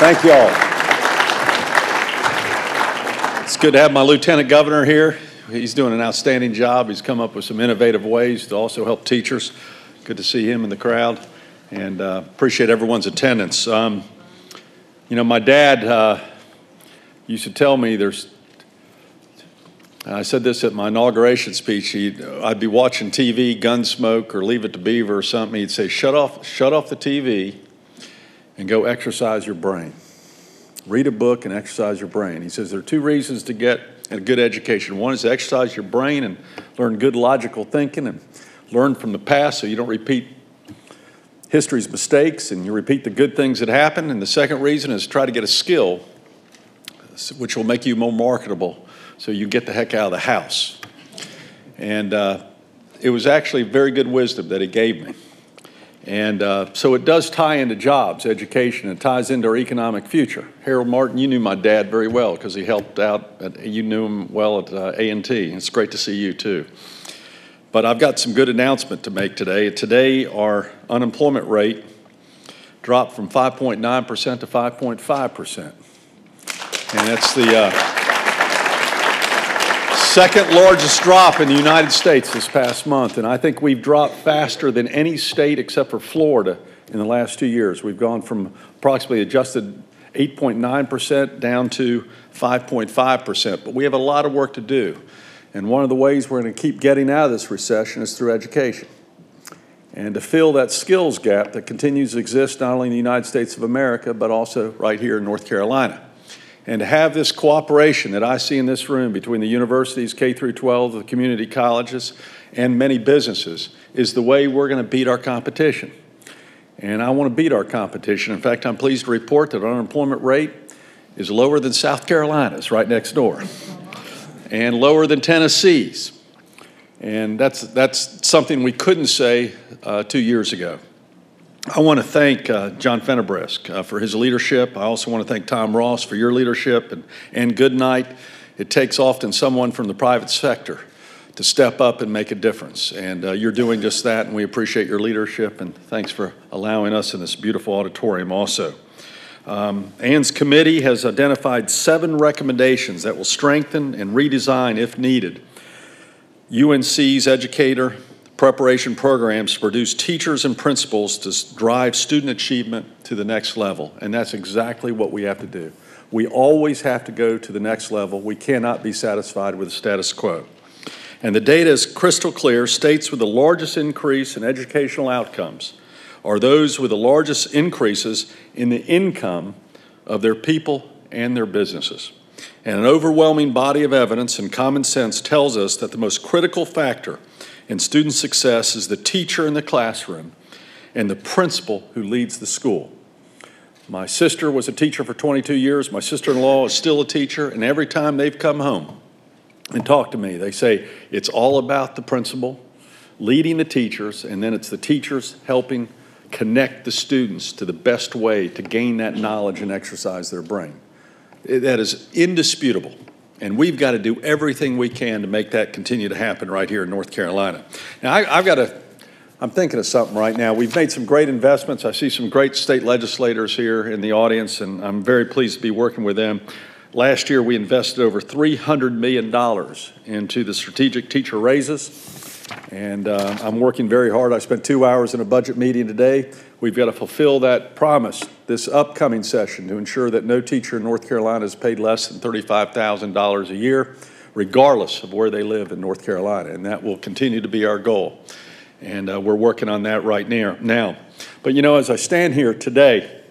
Thank you all. It's good to have my Lieutenant Governor here. He's doing an outstanding job. He's come up with some innovative ways to also help teachers. Good to see him in the crowd, and appreciate everyone's attendance. You know, my dad used to tell me I said this at my inauguration speech, I'd be watching TV, Gunsmoke, or Leave It to Beaver or something. He'd say, shut off the TV and go exercise your brain. Read a book and exercise your brain. He says there are two reasons to get a good education. One is to exercise your brain and learn good logical thinking and learn from the past so you don't repeat history's mistakes and you repeat the good things that happen. And the second reason is try to get a skill which will make you more marketable so you get the heck out of the house. And it was actually very good wisdom that he gave me. And so it does tie into jobs, education, and ties into our economic future. Harold Martin, you knew my dad very well because he helped out, you knew him well at A&T. It's great to see you too. But I've got some good announcement to make today. Today, our unemployment rate dropped from 5.9% to 5.5%. And that's the second largest drop in the United States this past month, and I think we've dropped faster than any state except for Florida in the last 2 years. We've gone from approximately adjusted 8.9% down to 5.5%, but we have a lot of work to do. And one of the ways we're going to keep getting out of this recession is through education. And to fill that skills gap that continues to exist not only in the United States of America, but also right here in North Carolina. And to have this cooperation that I see in this room between the universities, K through 12, the community colleges, and many businesses is the way we're going to beat our competition. And I want to beat our competition. In fact, I'm pleased to report that our unemployment rate is lower than South Carolina's right next door, and lower than Tennessee's. And that's something we couldn't say 2 years ago. I want to thank John Fennebrist for his leadership. I also want to thank Tom Ross for your leadership and good night. It takes often someone from the private sector to step up and make a difference. And you're doing just that, and we appreciate your leadership, and thanks for allowing us in this beautiful auditorium also. Ann's committee has identified 7 recommendations that will strengthen and redesign, if needed, UNC's educator preparation programs to produce teachers and principals to drive student achievement to the next level. And that's exactly what we have to do. We always have to go to the next level. We cannot be satisfied with the status quo. And the data is crystal clear. States with the largest increase in educational outcomes are those with the largest increases in the income of their people and their businesses. And an overwhelming body of evidence and common sense tells us that the most critical factor in student success is the teacher in the classroom and the principal who leads the school. My sister was a teacher for 22 years. My sister-in-law is still a teacher, and every time they've come home and talked to me, they say it's all about the principal leading the teachers, and then it's the teachers helping connect the students to the best way to gain that knowledge and exercise their brain. That is indisputable. And we've got to do everything we can to make that continue to happen right here in North Carolina. Now, I'm thinking of something right now. We've made some great investments. I see some great state legislators here in the audience, and I'm very pleased to be working with them. Last year, we invested over $300 million into the strategic teacher raises, and I'm working very hard. I spent 2 hours in a budget meeting today. We've got to fulfill that promise this upcoming session to ensure that no teacher in North Carolina is paid less than $35,000 a year, regardless of where they live in North Carolina, and that will continue to be our goal. And we're working on that right now. But you know, as I stand here today,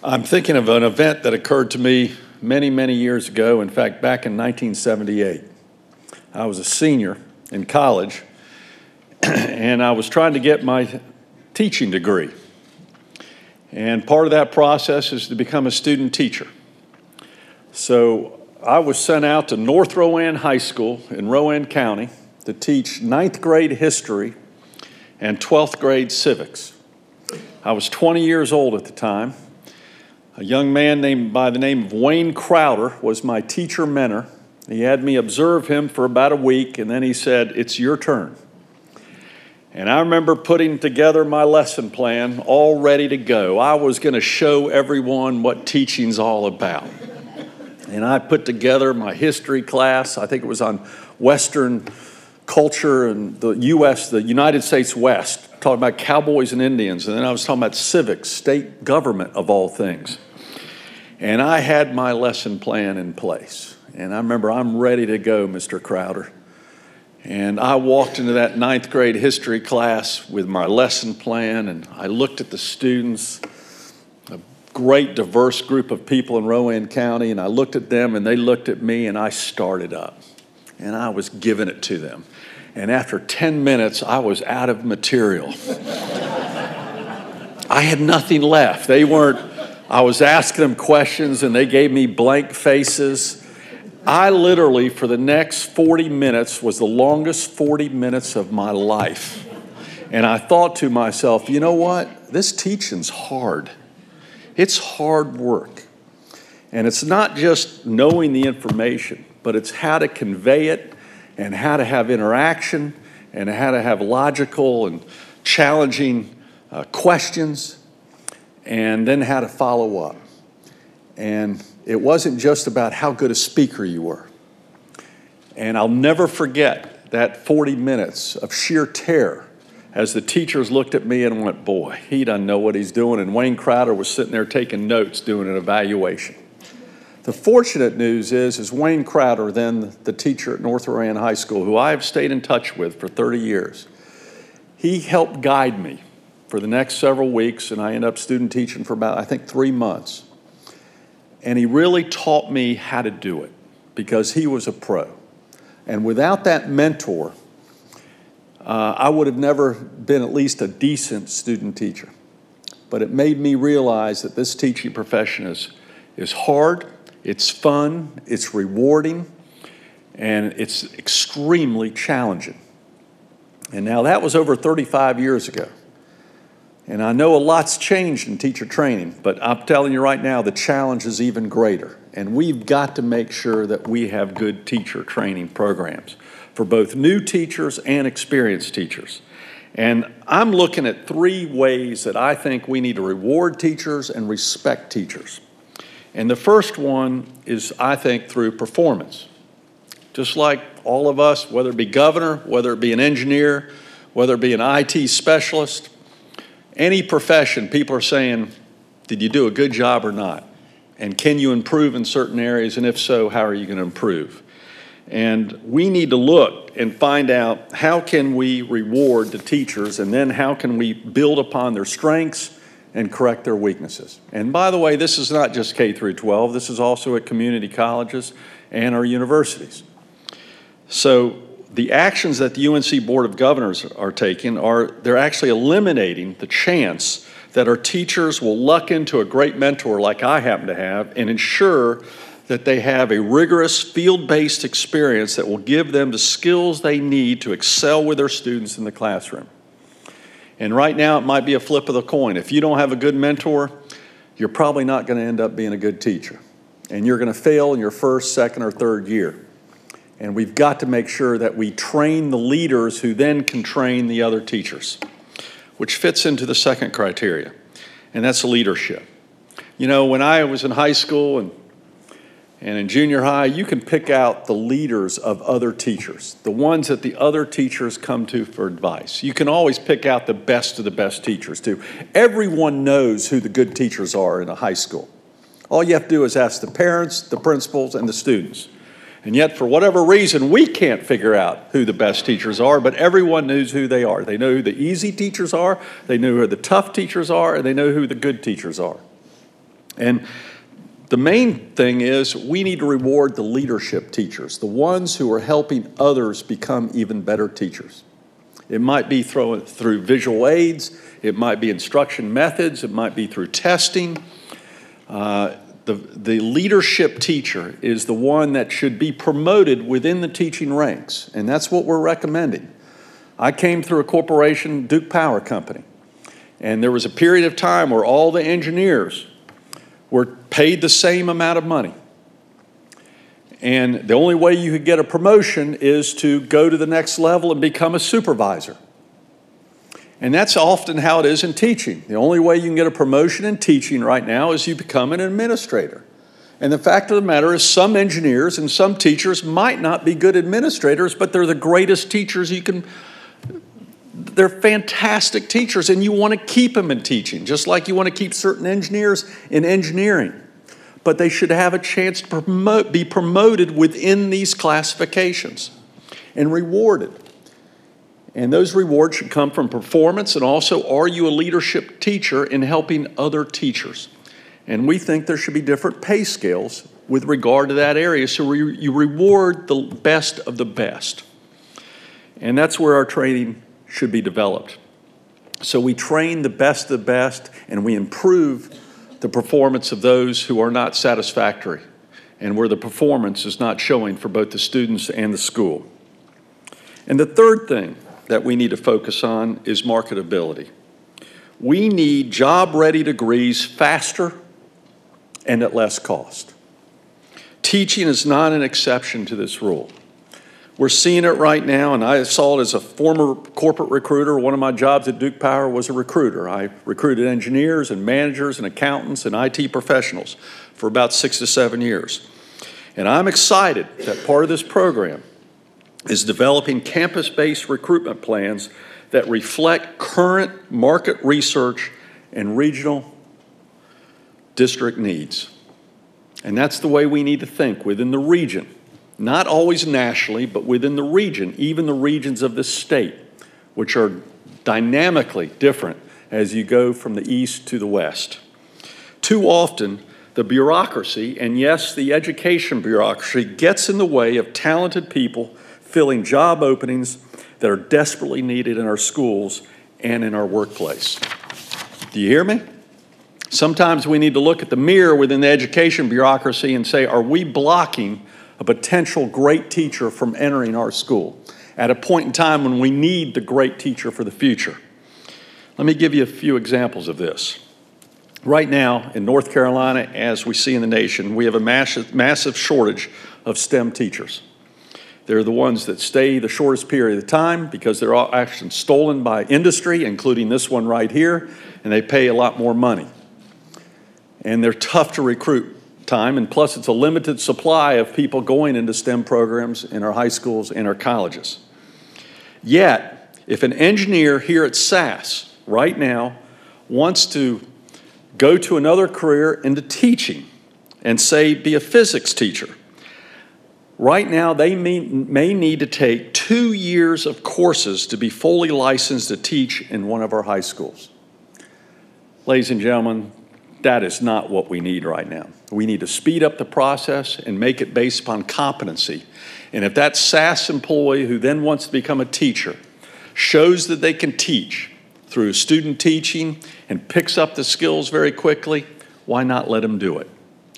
I'm thinking of an event that occurred to me many, many years ago. In fact, back in 1978, I was a senior in college, and I was trying to get my teaching degree. And part of that process is to become a student teacher. So I was sent out to North Rowan High School in Rowan County to teach 9th grade history and 12th grade civics. I was 20 years old at the time. A young man by the name of Wayne Crowder was my teacher mentor. He had me observe him for about a week, and then he said, "It's your turn." And I remember putting together my lesson plan, all ready to go. I was going to show everyone what teaching's all about. And I put together my history class. I think it was on Western culture and the U.S., the United States West, talking about cowboys and Indians. And then I was talking about civics, state government of all things. And I had my lesson plan in place. And I remember, I'm ready to go, Mr. Crowder. And I walked into that 9th grade history class with my lesson plan, and I looked at the students, a great diverse group of people in Rowan County, and I looked at them and they looked at me, and I started up. And I was giving it to them. And after 10 minutes, I was out of material. I had nothing left. I was asking them questions and they gave me blank faces. I literally, for the next 40 minutes, was the longest 40 minutes of my life. And I thought to myself, you know what? This teaching's hard. It's hard work. And it's not just knowing the information, but it's how to convey it and how to have interaction and how to have logical and challenging questions and then how to follow up. And it wasn't just about how good a speaker you were. And I'll never forget that 40 minutes of sheer terror as the teachers looked at me and went, boy, he doesn't know what he's doing. And Wayne Crowder was sitting there taking notes, doing an evaluation. The fortunate news is Wayne Crowder, then the teacher at North Rowan High School, who I've stayed in touch with for 30 years, he helped guide me for the next several weeks, and I ended up student teaching for about, I think, 3 months. And he really taught me how to do it because he was a pro. And without that mentor, I would have never been at least a decent student teacher. But it made me realize that this teaching profession is hard, it's fun, it's rewarding, and it's extremely challenging. And now that was over 35 years ago. And I know a lot's changed in teacher training, but I'm telling you right now, the challenge is even greater. And we've got to make sure that we have good teacher training programs for both new teachers and experienced teachers. And I'm looking at 3 ways that I think we need to reward teachers and respect teachers. And the first one is, I think, through performance. Just like all of us, whether it be governor, whether it be an engineer, whether it be an IT specialist, any profession, people are saying, did you do a good job or not? And can you improve in certain areas? And if so, how are you going to improve? And we need to look and find out how can we reward the teachers, and then how can we build upon their strengths and correct their weaknesses. And by the way, this is not just K through 12. This is also at community colleges and our universities. So the actions that the UNC Board of Governors are taking they're actually eliminating the chance that our teachers will luck into a great mentor like I happen to have and ensure that they have a rigorous field-based experience that will give them the skills they need to excel with their students in the classroom. And right now it might be a flip of the coin. If you don't have a good mentor, you're probably not going to end up being a good teacher. And you're going to fail in your first, second, or third year. And we've got to make sure that we train the leaders who then can train the other teachers, which fits into the second criteria, and that's leadership. You know, when I was in high school and in junior high, you can pick out the leaders of other teachers, the ones that the other teachers come to for advice. You can always pick out the best of the best teachers, too. Everyone knows who the good teachers are in a high school. All you have to do is ask the parents, the principals, and the students. And yet, for whatever reason, we can't figure out who the best teachers are, but everyone knows who they are. They know who the easy teachers are, they know who the tough teachers are, and they know who the good teachers are. And the main thing is we need to reward the leadership teachers, the ones who are helping others become even better teachers. It might be through visual aids, it might be instruction methods, it might be through testing. The leadership teacher is the one that should be promoted within the teaching ranks, and that's what we're recommending. I came through a corporation, Duke Power Company, and there was a period of time where all the engineers were paid the same amount of money. And the only way you could get a promotion is to go to the next level and become a supervisor. And that's often how it is in teaching. The only way you can get a promotion in teaching right now is you become an administrator. And the fact of the matter is some engineers and some teachers might not be good administrators, but they're the greatest teachers you can. They're fantastic teachers, and you want to keep them in teaching, just like you want to keep certain engineers in engineering. But they should have a chance to be promoted within these classifications and rewarded. And those rewards should come from performance, and also, are you a leadership teacher in helping other teachers? And we think there should be different pay scales with regard to that area, so you reward the best of the best. And that's where our training should be developed. So we train the best of the best, and we improve the performance of those who are not satisfactory, and where the performance is not showing for both the students and the school. And the third thing that we need to focus on is marketability. We need job-ready degrees faster and at less cost. Teaching is not an exception to this rule. We're seeing it right now, and I saw it as a former corporate recruiter. One of my jobs at Duke Power was a recruiter. I recruited engineers and managers and accountants and IT professionals for about 6 to 7 years. And I'm excited that part of this program is developing campus-based recruitment plans that reflect current market research and regional district needs. And that's the way we need to think within the region. Not always nationally, but within the region, even the regions of the state, which are dynamically different as you go from the east to the west. Too often, the bureaucracy, and yes, the education bureaucracy, gets in the way of talented people filling job openings that are desperately needed in our schools and in our workplace. Do you hear me? Sometimes we need to look at the mirror within the education bureaucracy and say, are we blocking a potential great teacher from entering our school at a point in time when we need the great teacher for the future? Let me give you a few examples of this. Right now in North Carolina, as we see in the nation, we have a massive shortage of STEM teachers. They're the ones that stay the shortest period of time because they're all actually stolen by industry, including this one right here, and they pay a lot more money. And they're tough to recruit time, and plus it's a limited supply of people going into STEM programs in our high schools and our colleges. Yet, if an engineer here at SAS right now wants to go to another career into teaching and say be a physics teacher, right now they may need to take 2 years of courses to be fully licensed to teach in one of our high schools. Ladies and gentlemen, that is not what we need right now. We need to speed up the process and make it based upon competency. And if that SAS employee who then wants to become a teacher shows that they can teach through student teaching and picks up the skills very quickly, why not let them do it?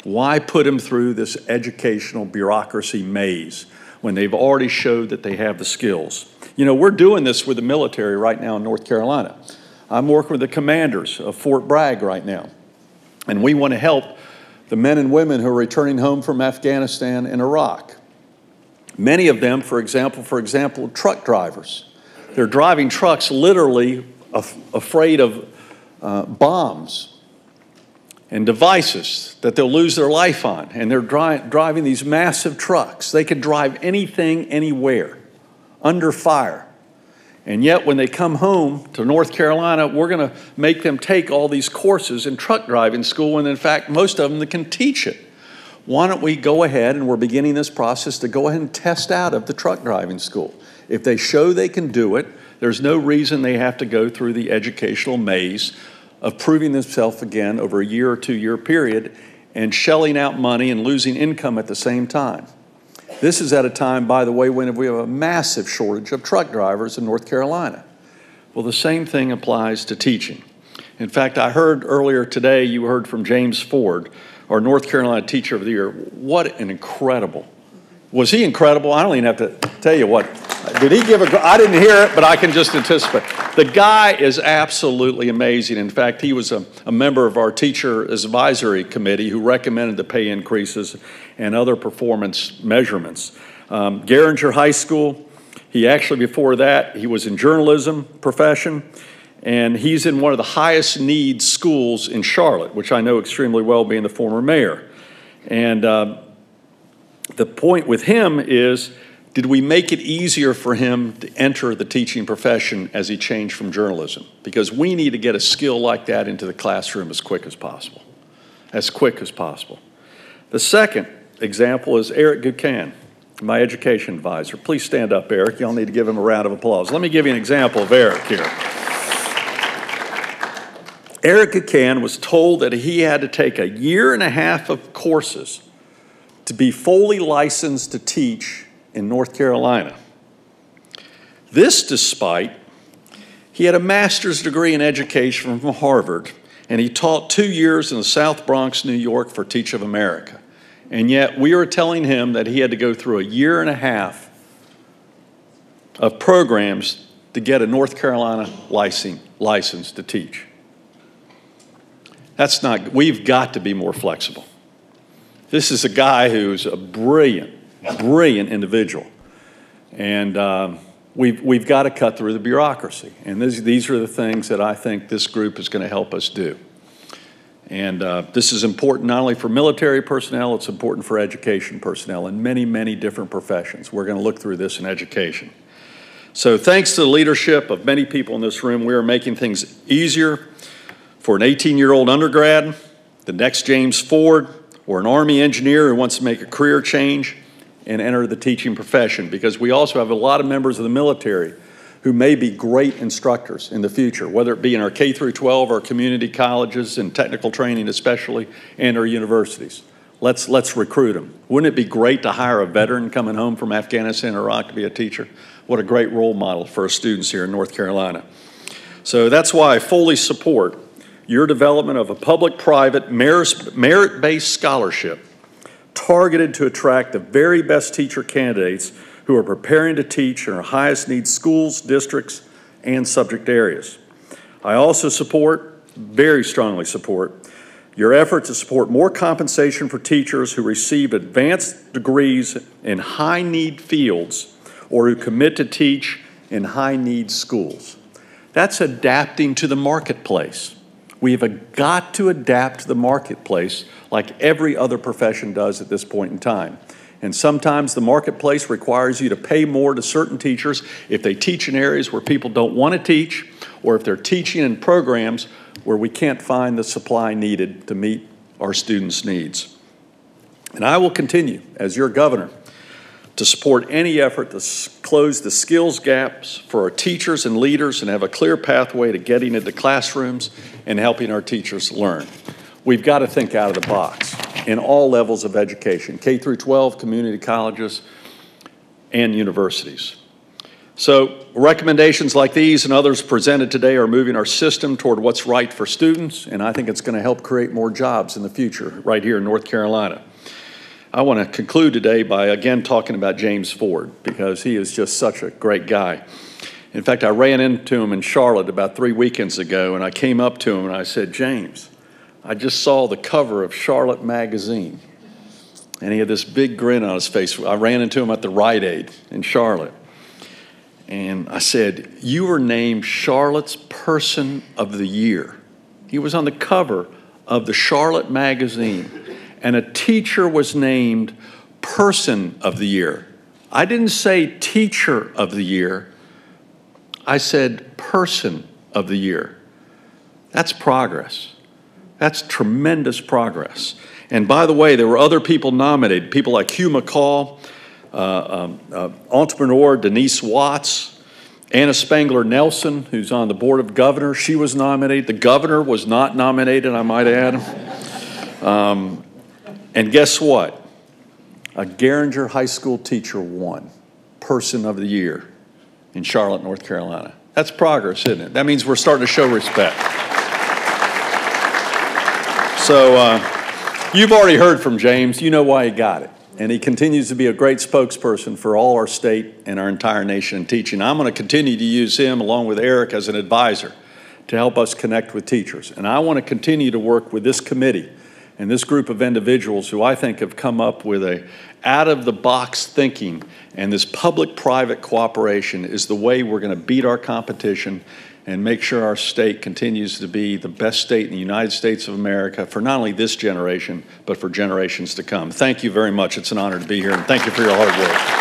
Why put them through this educational bureaucracy maze when they've already showed that they have the skills? You know, we're doing this with the military right now in North Carolina. I'm working with the commanders of Fort Bragg right now. And we want to help the men and women who are returning home from Afghanistan and Iraq. Many of them, for example, truck drivers. They're driving trucks literally afraid of bombs and devices that they'll lose their life on. And they're driving these massive trucks. They can drive anything, anywhere, under fire. And yet when they come home to North Carolina, we're going to make them take all these courses in truck driving school, when in fact most of them can teach it. Why don't we go ahead, and we're beginning this process to go ahead and test out of the truck driving school. If they show they can do it, there's no reason they have to go through the educational maze of proving themselves again over a year or 2 year period and shelling out money and losing income at the same time. This is at a time, by the way, when we have a massive shortage of truck drivers in North Carolina. Well, the same thing applies to teaching. In fact, I heard earlier today, you heard from James Ford, our North Carolina Teacher of the Year. What an incredible. Was he incredible? I don't even have to tell you what. Did he give I didn't hear it, but I can just anticipate. The guy is absolutely amazing. In fact, he was a member of our teacher advisory committee who recommended the pay increases and other performance measurements. Garinger High School, he actually, before that, he was in journalism profession, And he's in one of the highest need schools in Charlotte, which I know extremely well, being the former mayor. And the point with him is, did we make it easier for him to enter the teaching profession as he changed from journalism? Because we need to get a skill like that into the classroom as quick as possible. As quick as possible. The second example is Eric Gucan, my education advisor. Please stand up, Eric. Y'all need to give him a round of applause. Let me give you an example of Eric here. Eric Gucan was told that he had to take a year and a half of courses to be fully licensed to teach in North Carolina. This despite he had a master's degree in education from Harvard, and he taught 2 years in the South Bronx, New York for Teach of America. And yet we were telling him that he had to go through a year and a half of programs to get a North Carolina license to teach. That's not, we've got to be more flexible. This is a guy who's a brilliant individual. And we've got to cut through the bureaucracy. And these are the things that I think this group is going to help us do. And this is important not only for military personnel, it's important for education personnel in many, many different professions. We're going to look through this in education. So thanks to the leadership of many people in this room, we are making things easier for an 18-year-old undergrad, the next James Ford, or an Army engineer who wants to make a career change and enter the teaching profession, because we also have a lot of members of the military who may be great instructors in the future, whether it be in our K through 12, our community colleges, and technical training especially, and our universities. Let's recruit them. Wouldn't it be great to hire a veteran coming home from Afghanistan or Iraq to be a teacher? What a great role model for our students here in North Carolina. So that's why I fully support your development of a public-private merit-based scholarship targeted to attract the very best teacher candidates who are preparing to teach in our highest need schools, districts, and subject areas. I also support, very strongly support, your effort to support more compensation for teachers who receive advanced degrees in high-need fields or who commit to teach in high-need schools. That's adapting to the marketplace. We've got to adapt to the marketplace like every other profession does at this point in time. And sometimes the marketplace requires you to pay more to certain teachers if they teach in areas where people don't want to teach, or if they're teaching in programs where we can't find the supply needed to meet our students' needs. And I will continue, as your governor, to support any effort to close the skills gaps for our teachers and leaders and have a clear pathway to getting into classrooms and helping our teachers learn. We've got to think out of the box in all levels of education, K through 12, community colleges, and universities. So recommendations like these and others presented today are moving our system toward what's right for students, and I think it's going to help create more jobs in the future right here in North Carolina. I want to conclude today by again talking about James Ford, because he is just such a great guy. In fact, I ran into him in Charlotte about 3 weekends ago, and I came up to him and I said, "James, I just saw the cover of Charlotte magazine." And he had this big grin on his face. I ran into him at the Rite Aid in Charlotte. And I said, "You were named Charlotte's Person of the Year." He was on the cover of the Charlotte magazine. And a teacher was named Person of the Year. I didn't say Teacher of the Year. I said Person of the Year. That's progress. That's tremendous progress. And by the way, there were other people nominated, people like Hugh McCall, entrepreneur Denise Watts, Anna Spangler Nelson, who's on the Board of Governors. She was nominated. The governor was not nominated, I might add. And guess what? A Garinger High School teacher won Person of the Year in Charlotte, North Carolina. That's progress, isn't it? That means we're starting to show respect. So you've already heard from James. You know why he got it. And he continues to be a great spokesperson for all our state and our entire nation in teaching. I'm going to continue to use him along with Eric as an advisor to help us connect with teachers. And I want to continue to work with this committee and this group of individuals who I think have come up with a out-of-the-box thinking, and this public-private cooperation is the way we're going to beat our competition and make sure our state continues to be the best state in the United States of America for not only this generation, but for generations to come. Thank you very much. It's an honor to be here, and thank you for your hard work.